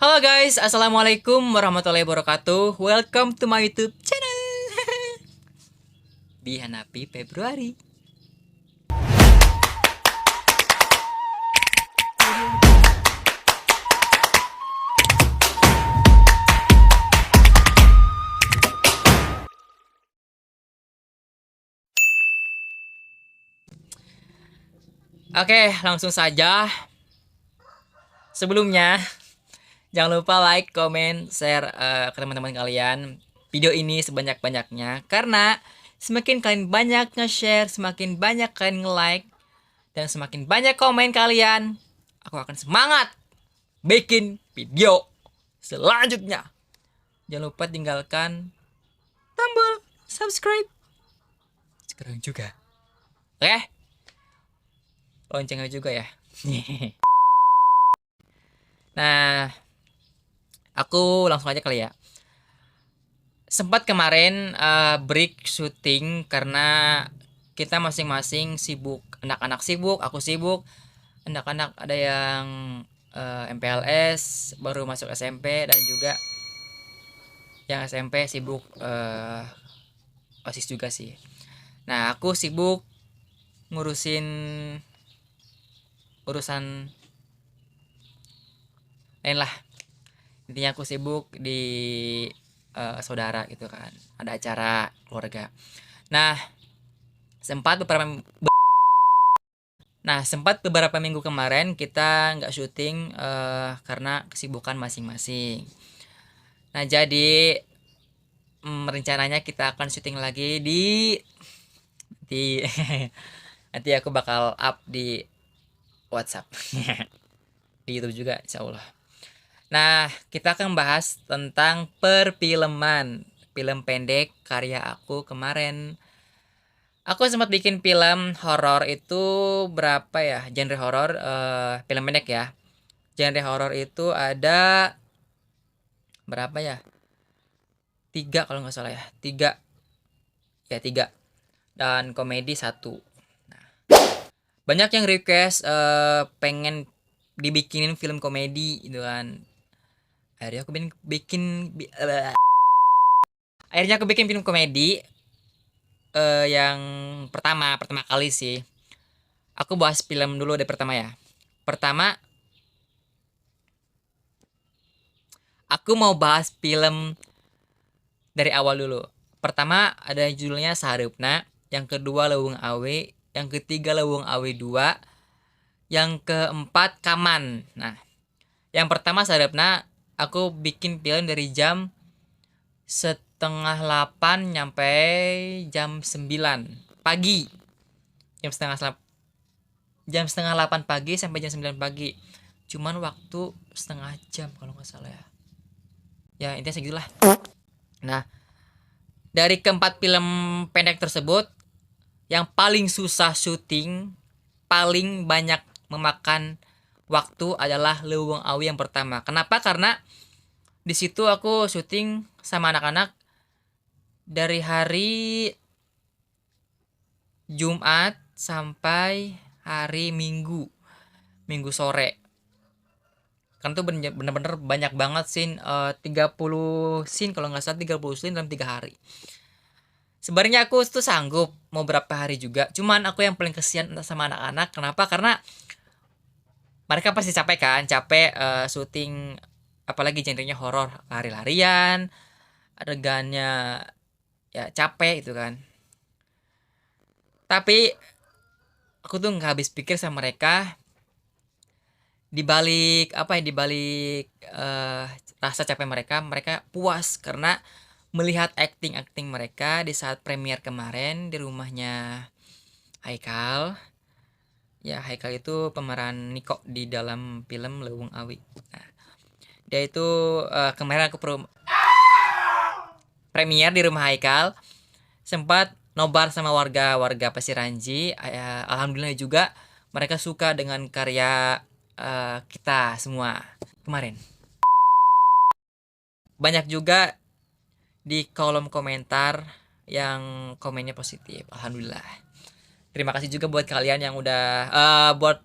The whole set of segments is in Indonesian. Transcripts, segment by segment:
Halo guys, assalamualaikum warahmatullahi wabarakatuh. Welcome to my YouTube channel. Bihanapi Februari. Oke, langsung saja. Sebelumnya, jangan lupa like, comment, share ke teman-teman kalian video ini sebanyak-banyaknya. Karena semakin kalian banyak nge-share, semakin banyak kalian nge-like, dan semakin banyak komen kalian, aku akan semangat bikin video selanjutnya. Jangan lupa tinggalkan tombol subscribe sekarang juga. Oke? Loncengnya juga ya. Nah, aku langsung aja kali ya. Sempat kemarin break syuting karena kita masing-masing sibuk. Anak-anak sibuk, aku sibuk. Anak-anak ada yang MPLS, baru masuk SMP, dan juga yang SMP sibuk OSIS juga sih. Nah, aku sibuk ngurusin urusan lain lah. Intinya aku sibuk di saudara gitu kan, ada acara keluarga. Nah, sempat beberapa minggu kemarin kita nggak syuting karena kesibukan masing-masing. Nah, jadi rencananya kita akan syuting lagi di nanti aku bakal up di WhatsApp. Di YouTube juga insya Allah. Nah, kita akan bahas tentang perfilman. Film pendek karya aku kemarin. Aku sempat bikin film horor itu berapa ya? Genre horor, film pendek ya. Genre horor itu ada berapa ya? 3 kalau nggak salah ya. 3. Ya 3. Dan komedi 1. Nah, banyak yang request pengen dibikinin film komedi gitu kan. Akhirnya aku bikin film komedi yang pertama kali sih. Aku bahas film dulu deh pertama ya. Pertama, aku mau bahas film dari awal dulu. Pertama ada judulnya Sahareupna, yang kedua Leuweung Awe, yang ketiga Leuweung Awe 2, yang keempat Kaman. Nah, yang pertama Sahareupna, aku bikin film dari jam setengah 8 nyampe jam 9 pagi. Jam setengah 8 pagi sampai jam 9 pagi. Cuman waktu setengah jam kalau nggak salah ya. Ya intinya segitulah. Nah, dari keempat film pendek tersebut, yang paling susah syuting, paling banyak memakan waktu adalah Leuweung Awi yang pertama. Kenapa? Karena di situ aku syuting sama anak-anak dari hari Jumat sampai hari Minggu sore. Kan tuh bener-bener banyak banget scene, 30 scene kalau nggak salah, 30 scene dalam 3 hari. Sebenarnya aku tuh sanggup mau berapa hari juga, cuman aku yang paling kesian sama anak-anak. Kenapa? Karena mereka pasti capek kan, syuting, apalagi genrenya horor, lari-larian, adegannya ya capek itu kan. Tapi aku tuh nggak habis pikir sama mereka. Di balik rasa capek mereka puas karena melihat acting mereka di saat premier kemarin di rumahnya Haikal. Ya, Haikal itu pemeran Niko di dalam film Leuweung Awi. Nah, dia itu kemarin aku premier di rumah Haikal, sempat nobar sama warga Pasiranji. Alhamdulillah juga mereka suka dengan karya kita semua kemarin. Banyak juga di kolom komentar yang komennya positif. Alhamdulillah. Terima kasih juga buat kalian yang udah buat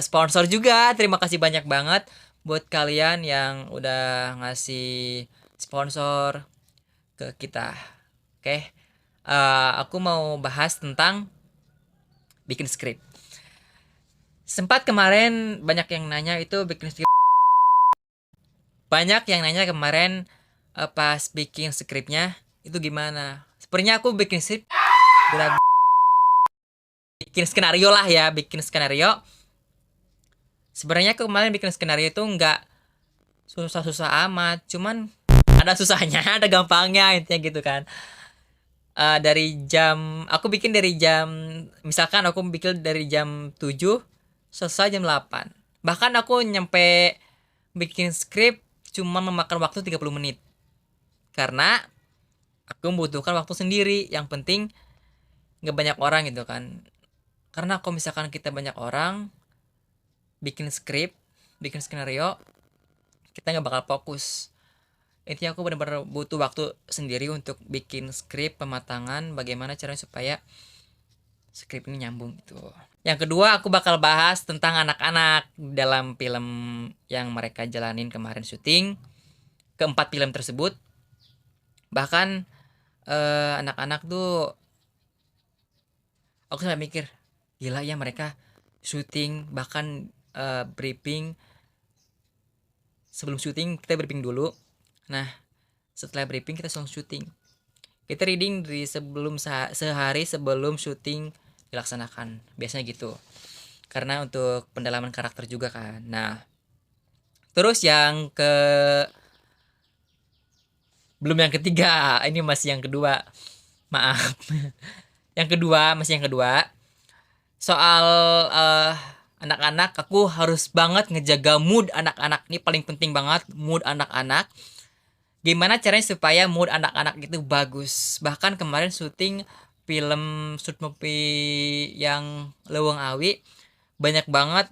sponsor juga. Terima kasih banyak banget buat kalian yang udah ngasih sponsor ke kita. Oke. Aku mau bahas tentang bikin skrip. Sempat kemarin banyak yang nanya itu bikin skrip. Banyak yang nanya kemarin pas bikin skripnya itu gimana. Sebenarnya aku bikin skrip bikin skenario lah ya, bikin skenario. Sebenarnya aku kemarin bikin skenario itu nggak susah-susah amat, cuman ada susahnya, ada gampangnya intinya gitu kan. Dari jam aku bikin dari jam misalkan aku bikin dari jam 7 selesai jam 8. Bahkan aku nyampe bikin skrip cuma memakan waktu 30 menit. Karena aku membutuhkan waktu sendiri. Yang penting nggak banyak orang gitu kan. Karena kalau misalkan kita banyak orang bikin skrip, bikin skenario, kita nggak bakal fokus. Intinya aku benar-benar butuh waktu sendiri untuk bikin skrip pematangan bagaimana caranya supaya skrip ini nyambung gitu. Yang kedua aku bakal bahas tentang anak-anak dalam film yang mereka jalanin kemarin syuting. Keempat film tersebut bahkan anak-anak tuh aku sampai mikir gila ya mereka syuting bahkan briefing sebelum syuting kita briefing dulu. Nah setelah briefing kita langsung syuting. Kita reading dari sebelum sehari sebelum syuting dilaksanakan. Biasanya gitu. Karena untuk pendalaman karakter juga kan. Nah, terus yang belum yang ketiga, ini masih yang kedua. Maaf. Masih yang kedua. Soal anak-anak, aku harus banget ngejaga mood anak-anak. Ini paling penting banget, mood anak-anak. Gimana caranya supaya mood anak-anak itu bagus. Bahkan kemarin syuting film short movie yang Leweng Awi banyak banget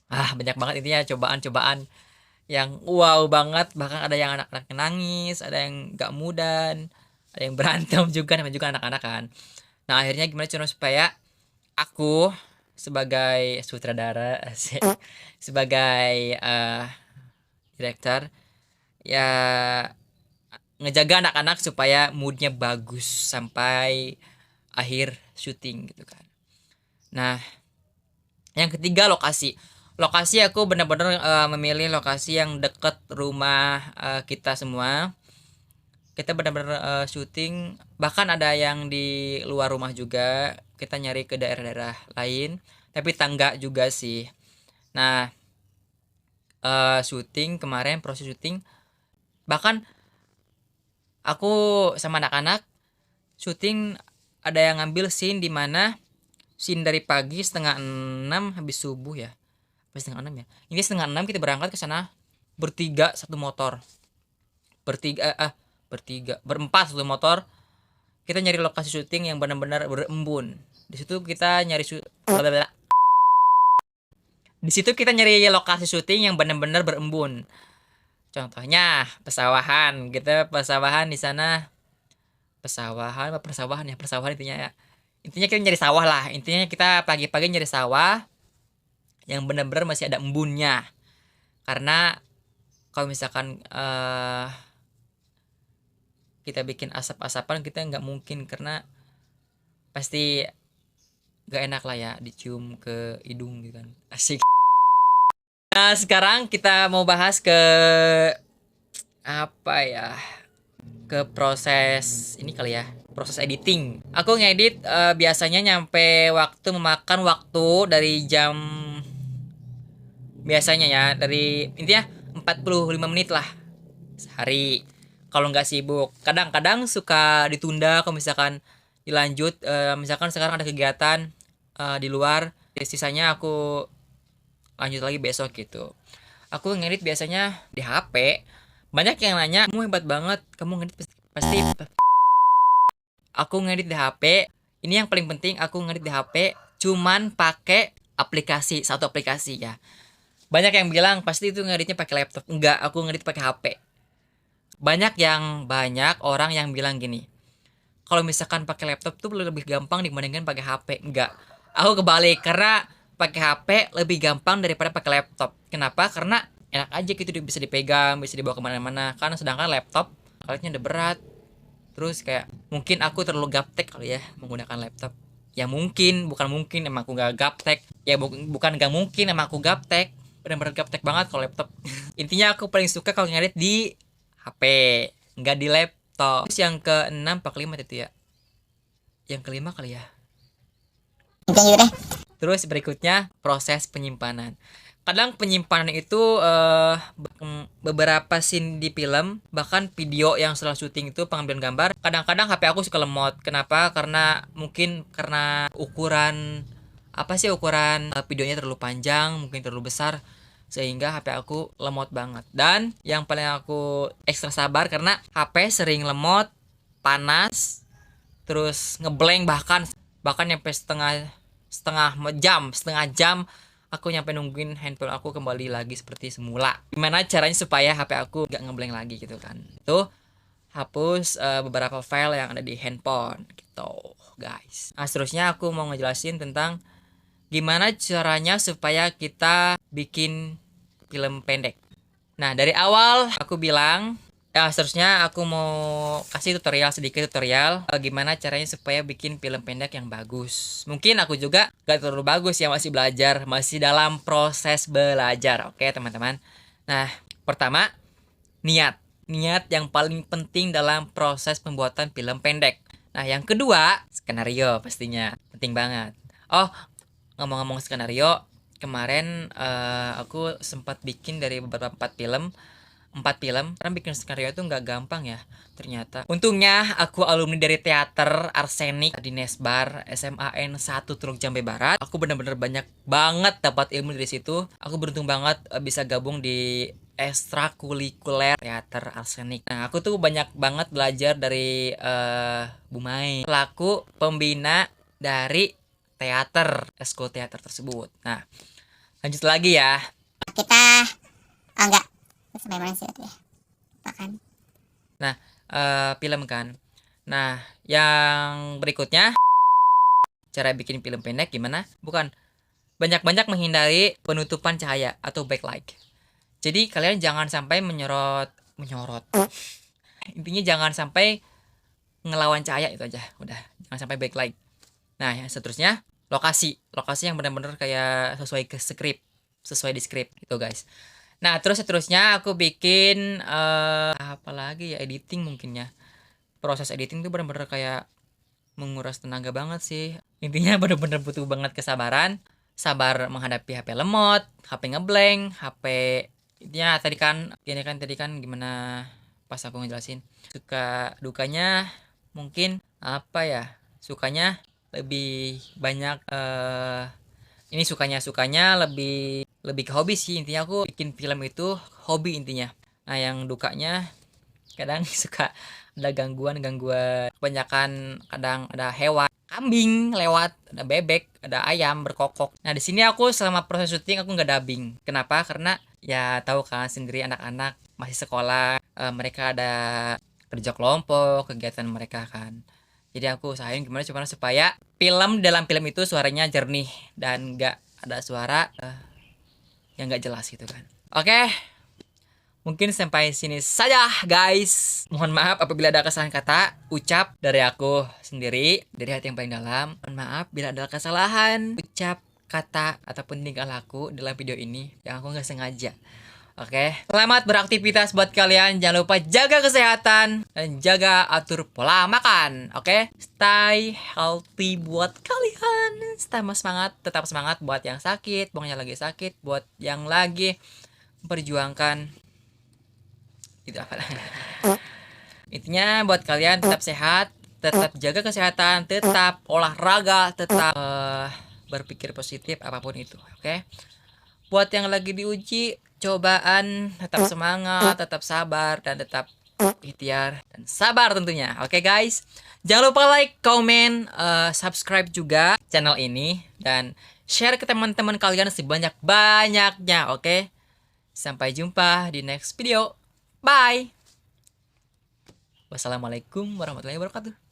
banyak banget intinya cobaan-cobaan yang wow banget, bahkan ada yang anak-anak nangis, ada yang gak mudan, ada yang berantem juga, namanya juga anak-anak kan. Nah akhirnya gimana cara supaya aku sebagai sutradara sebagai director ya ngejaga anak-anak supaya moodnya bagus sampai akhir syuting gitu kan. Nah yang ketiga lokasi. Lokasi aku benar-benar memilih lokasi yang dekat rumah kita semua. Kita benar-benar syuting, bahkan ada yang di luar rumah juga. Kita nyari ke daerah-daerah lain, tapi tangga juga sih. Nah, syuting kemarin proses syuting, bahkan aku sama anak-anak syuting ada yang ngambil scene di mana scene dari pagi setengah 6 habis subuh ya. Setengah 6 ya. Ini setengah 6 kita berangkat ke sana bertiga satu motor. Berempat satu motor. Kita nyari lokasi syuting yang benar-benar berembun. Di situ kita nyari lokasi syuting yang benar-benar berembun. Contohnya pesawahan. Kita pesawahan di sana. Persawahan intinya ya. Intinya kita nyari sawah lah. Intinya kita pagi-pagi nyari sawah yang benar-benar masih ada embunnya. Karena kalau misalkan kita bikin asap-asapan kita nggak mungkin, karena pasti nggak enak lah ya dicium ke hidung gitu kan. Asik. Nah sekarang kita mau bahas ke apa ya, ke proses ini kali ya, proses editing. Aku ngedit biasanya nyampe waktu memakan waktu dari jam biasanya ya dari intinya 45 menit lah sehari kalau nggak sibuk. Kadang-kadang suka ditunda kalau misalkan dilanjut misalkan sekarang ada kegiatan di luar, sisanya aku lanjut lagi besok gitu. Aku ngedit biasanya di HP. Banyak yang nanya, kamu hebat banget, kamu ngedit pasti. Aku ngedit di HP. Ini yang paling penting, aku ngedit di HP cuman pakai satu aplikasi ya. Banyak yang bilang pasti itu ngeditnya pakai laptop. Enggak, aku ngedit pakai HP. Banyak orang yang bilang gini, kalau misalkan pakai laptop tuh lebih gampang dibandingkan pakai HP. Enggak, aku kebalik, karena pakai HP lebih gampang daripada pakai laptop. Kenapa? Karena enak aja gitu, bisa dipegang, bisa dibawa kemana-mana. Karena sedangkan laptop alatnya udah berat. Terus kayak mungkin aku terlalu gaptek kali ya menggunakan laptop. Ya mungkin, bukan mungkin, emang aku gak gaptek. Ya bukan gak mungkin, emang aku gaptek. Bener-bener gaptek banget kalau laptop. Intinya aku paling suka kalau ngedit di HP, nggak di laptop. Terus yang ke-6 apa ke-5 itu ya? Yang kelima kali ya. Terus berikutnya proses penyimpanan. Kadang penyimpanan itu beberapa scene di film, bahkan video yang setelah syuting itu pengambilan gambar, kadang-kadang HP aku suka lemot. Kenapa? Karena mungkin karena ukuran videonya terlalu panjang, mungkin terlalu besar, sehingga HP aku lemot banget. Dan yang paling aku ekstra sabar karena HP sering lemot, panas, terus ngeblank, bahkan nyampe setengah jam aku nyampe nungguin handphone aku kembali lagi seperti semula. Gimana caranya supaya HP aku gak ngeblank lagi gitu kan? Tuh hapus beberapa file yang ada di handphone gitu guys. Nah seterusnya aku mau ngejelasin tentang gimana caranya supaya kita bikin film pendek. Nah dari awal aku bilang, seterusnya aku mau kasih sedikit tutorial gimana caranya supaya bikin film pendek yang bagus. Mungkin aku juga gak terlalu bagus ya, masih belajar, masih dalam proses belajar. Oke teman-teman. Nah pertama, niat yang paling penting dalam proses pembuatan film pendek. Nah yang kedua, skenario pastinya penting banget. Oh, ngomong-ngomong skenario, kemarin aku sempat bikin dari beberapa 4 film. Karena bikin skenario itu nggak gampang ya ternyata. Untungnya aku alumni dari teater Arsenik di Nesbar SMAN 1 Teluk Jambe Barat. Aku bener-bener banyak banget dapat ilmu dari situ. Aku beruntung banget bisa gabung di ekstrakurikuler teater Arsenik. Nah aku tuh banyak banget belajar dari Bu Mai, selaku pembina dari teater, eskul teater tersebut. Nah lanjut lagi ya. Kita enggak sampai mana sih ya? Bahkan. Nah, film kan. Nah, yang berikutnya cara bikin film pendek gimana? Bukan banyak-banyak menghindari penutupan cahaya atau backlight. Jadi kalian jangan sampai menyorot. Intinya jangan sampai ngelawan cahaya, itu aja. Udah, jangan sampai backlight. Nah, yang seterusnya lokasi yang benar-benar kayak sesuai di skrip gitu guys. Nah terus seterusnya aku bikin apa lagi ya, editing mungkin ya. Proses editing tuh benar-benar kayak menguras tenaga banget sih. Intinya benar-benar butuh banget kesabaran, sabar menghadapi HP lemot, HP ngeblank, HP intinya tadi kan gimana pas aku ngejelasin. Suka dukanya mungkin apa ya? Sukanya lebih banyak ini sukanya lebih ke hobi sih. Intinya aku bikin film itu hobi intinya. Nah yang dukanya kadang suka ada gangguan kebanyakan. Kadang ada hewan, kambing lewat, ada bebek, ada ayam berkokok. Nah di sini aku selama proses syuting aku nggak dubbing. Kenapa? Karena ya tahu kan sendiri, anak-anak masih sekolah, mereka ada kerja kelompok, kegiatan mereka kan. Jadi aku usahain gimana supaya dalam film itu suaranya jernih dan nggak ada suara yang nggak jelas gitu kan. Oke, mungkin sampai sini saja guys. Mohon maaf apabila ada kesalahan kata ucap dari aku sendiri, dari hati yang paling dalam. Mohon maaf bila ada kesalahan ucap, kata, ataupun tingkah laku dalam video ini yang aku nggak sengaja. Oke, selamat beraktivitas buat kalian. Jangan lupa jaga kesehatan dan jaga atur pola makan. Oke, stay healthy buat kalian. Tetap semangat buat yang sakit, buat yang lagi sakit, buat yang lagi memperjuangkan. Itu apa? Intinya buat kalian tetap sehat, tetap jaga kesehatan, tetap olahraga, tetap berpikir positif apapun itu. Oke. Buat yang lagi diuji cobaan, tetap semangat, tetap sabar, dan tetap ikhtiar dan sabar tentunya. Oke guys, jangan lupa like, comment, subscribe juga channel ini dan share ke teman-teman kalian sebanyak-banyaknya. Oke, sampai jumpa di next video. Bye. Wassalamualaikum warahmatullahi wabarakatuh.